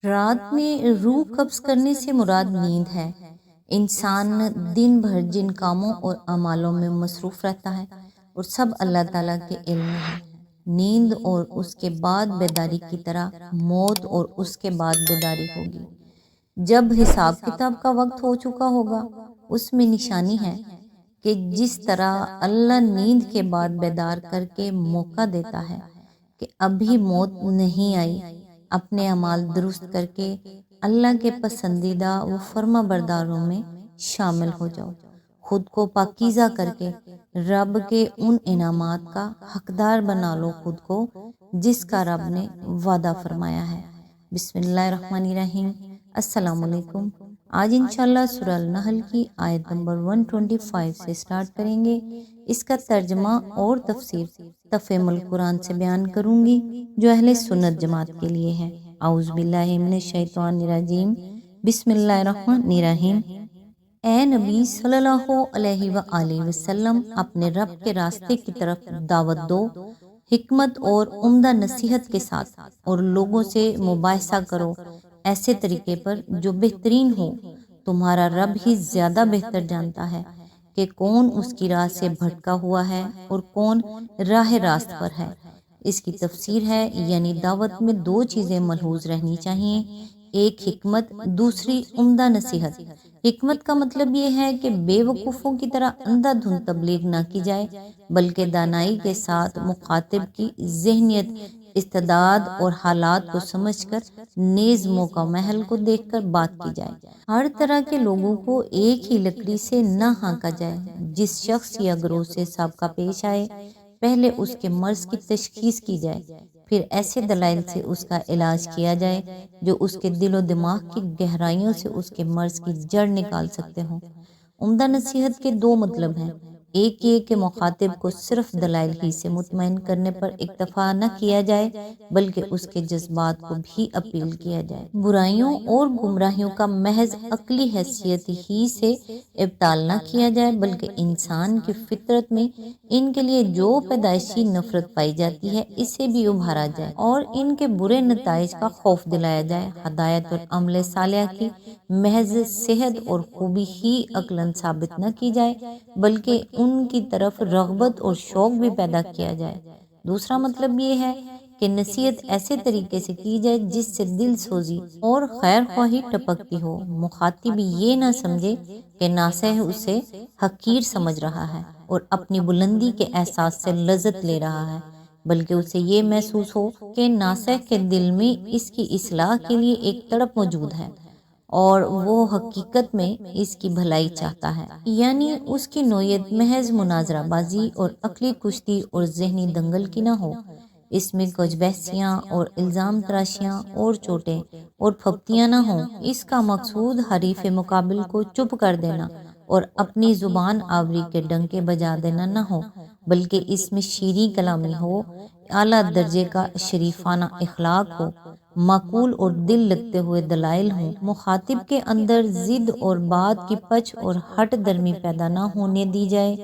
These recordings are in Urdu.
رات میں روح قبض کرنے سے مراد نیند ہے۔ انسان دن بھر جن کاموں اور اعمالوں میں مصروف رہتا ہے اور سب اللہ تعالیٰ کے علم میں ہے۔ نیند اور اس کے بعد بیداری کی طرح موت اور اس کے بعد بیداری ہوگی۔ جب حساب کتاب کا وقت ہو چکا ہوگا، اس میں نشانی ہے کہ جس طرح اللہ نیند کے بعد بیدار کر کے موقع دیتا ہے کہ ابھی موت نہیں آئی، اپنے اعمال درست کر کے اللہ کے پسندیدہ و فرما برداروں میں شامل ہو جاؤ۔ خود کو پاکیزہ کر کے رب کے ان انعامات کا حقدار بنا لو خود کو جس کا رب نے وعدہ فرمایا ہے۔ بسم اللہ الرحمن الرحیم۔ السلام علیکم۔ آج انشاءاللہ سورہ النحل کی آیت نمبر 125 سے سٹارٹ کریں گے۔ اس کا ترجمہ اور تفسیر تفہیم القرآن سے بیان کروں گی جو اہل سنت جماعت کے لیے ہے۔ اعوذ باللہ من الشیطان الرجیم، بسم اللہ الرحمن الرحیم۔ اے نبی صلی اللہ علیہ وآلہ وسلم، اپنے رب کے راستے کی طرف دعوت دو، حکمت اور عمدہ نصیحت کے ساتھ، اور لوگوں سے مباحثہ کرو ایسے طریقے پر جو بہترین ہو۔ تمہارا رب ہی زیادہ بہتر جانتا ہے کہ کون اس کی راہ سے بھٹکا ہوا ہے اور کون راہ راست پر ہے۔ اس کی تفسیر ہے، یعنی دعوت میں دو چیزیں ملحوظ رہنی چاہیے، ایک حکمت، دوسری عمدہ نصیحت۔ حکمت کا مطلب یہ ہے کہ بے وقوفوں کی طرح اندھا دھند تبلیغ نہ کی جائے، بلکہ دانائی کے ساتھ مخاطب کی ذہنیت، استعداد اور حالات کو سمجھ کر نیز موقع محل کو دیکھ کر بات کی جائے۔ ہر طرح کے لوگوں کو ایک ہی لکڑی سے نہ ہانکا جائے۔ جس شخص یا گروہ سے سابقہ پیش آئے، پہلے اس کے مرض کی تشخیص کی جائے، پھر ایسے دلائل سے اس کا علاج کیا جائے جو اس کے دل و دماغ کی گہرائیوں سے اس کے مرض کی جڑ نکال سکتے ہوں۔ عمدہ نصیحت کے دو مطلب ہیں، ایک یہ کہ مخاطب کو صرف دلائل ہی سے مطمئن کرنے پر اکتفا نہ کیا جائے بلکہ اس کے جذبات کو بھی اپیل کیا جائے۔ برائیوں اور گمراہیوں کا محض عقلی حیثیت ہی سے ابطال نہ کیا جائے بلکہ انسان کی فطرت میں ان کے لیے جو پیدائشی نفرت پائی جاتی ہے اسے بھی ابھارا جائے اور ان کے برے نتائج کا خوف دلایا جائے۔ ہدایت اور عمل صالحہ کی محض صحت اور خوبی ہی عقلاً ثابت نہ کی جائے بلکہ ان کی طرف رغبت اور شوق بھی پیدا کیا جائے۔ دوسرا مطلب یہ ہے کہ نصیحت ایسے طریقے سے کی جائے جس سے دل سوزی اور خیر خواہی ٹپکتی ہو، مخاطب یہ نہ سمجھے کہ ناصح اسے حقیر سمجھ رہا ہے اور اپنی بلندی کے احساس سے لذت لے رہا ہے، بلکہ اسے یہ محسوس ہو کہ ناصح کے دل میں اس کی اصلاح کے لیے ایک تڑپ موجود ہے اور وہ حقیقت میں اس کی بھلائی چاہتا ہے۔ یعنی اس کی نوعیت محض مناظرہ بازی اور عقلی کشتی اور ذہنی دنگل کی نہ ہو، اس میں کچھ بحثیاں اور الزام تراشیاں اور چوٹیں اور پھپتیاں نہ ہوں۔ اس کا مقصود حریف مقابل کو چپ کر دینا اور اپنی زبان آوری کے ڈنکے بجا دینا نہ ہو، بلکہ اس میں شیریں کلامی ہو، اعلیٰ درجے کا شریفانہ اخلاق ہو، معقول اور دل لگتے ہوئے دلائل ہوں، مخاطب کے اندر ضد اور بات کی پچ اور ہٹ درمی پیدا نہ ہونے دی جائے،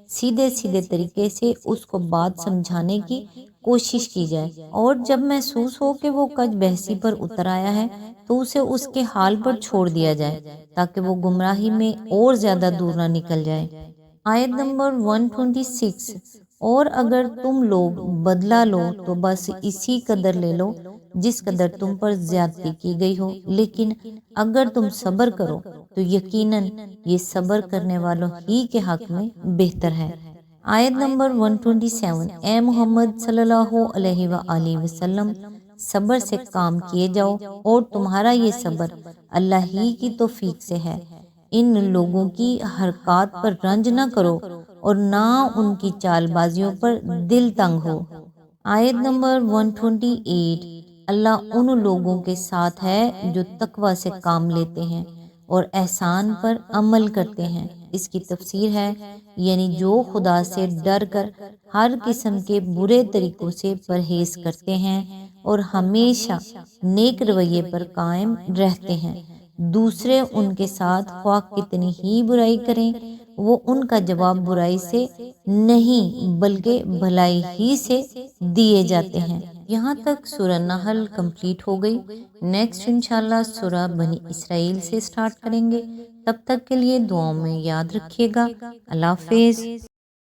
سیدھے سیدھے طریقے سے اس کو بات سمجھانے کی کوشش کی جائے، اور جب محسوس ہو کہ وہ کج بحثی پر اتر آیا ہے تو اسے اس کے حال پر چھوڑ دیا جائے تاکہ وہ گمراہی میں اور زیادہ دور نہ نکل جائے۔ آیت نمبر 126۔ اور اگر تم لوگ بدلہ لو تو بس اسی قدر لے لو جس قدر تم پر زیادتی کی گئی ہو، لیکن اگر تم صبر کرو تو یقیناً یہ صبر کرنے والوں ہی کے حق میں بہتر ہے۔ آیت نمبر 127۔ اے محمد صلی اللہ علیہ وآلہ وسلم، صبر سے کام کیے جاؤ اور تمہارا یہ صبر اللہ ہی کی توفیق سے ہے۔ ان لوگوں کی حرکات پر رنج نہ کرو اور نہ ان کی چال بازیوں پر دل تنگ ہو۔ آیت نمبر 128۔ اللہ ان لوگوں کے ساتھ ہے جو تقوی سے کام لیتے ہیں اور احسان پر عمل کرتے ہیں۔ اس کی تفسیر ہے، یعنی جو خدا سے ڈر کر ہر قسم کے برے طریقوں سے پرہیز کرتے ہیں اور ہمیشہ نیک رویے پر قائم رہتے ہیں۔ دوسرے ان کے ساتھ خواہ کتنی ہی برائی کریں، وہ ان کا جواب برائی سے نہیں بلکہ بھلائی ہی سے دیے جاتے ہیں۔ یہاں تک سورہ نحل کمپلیٹ ہو گئی۔ نیکسٹ انشاءاللہ سورہ بنی اسرائیل سے سٹارٹ کریں گے۔ تب تک کے لیے دعاؤں میں یاد رکھیے گا۔ اللہ حافظ۔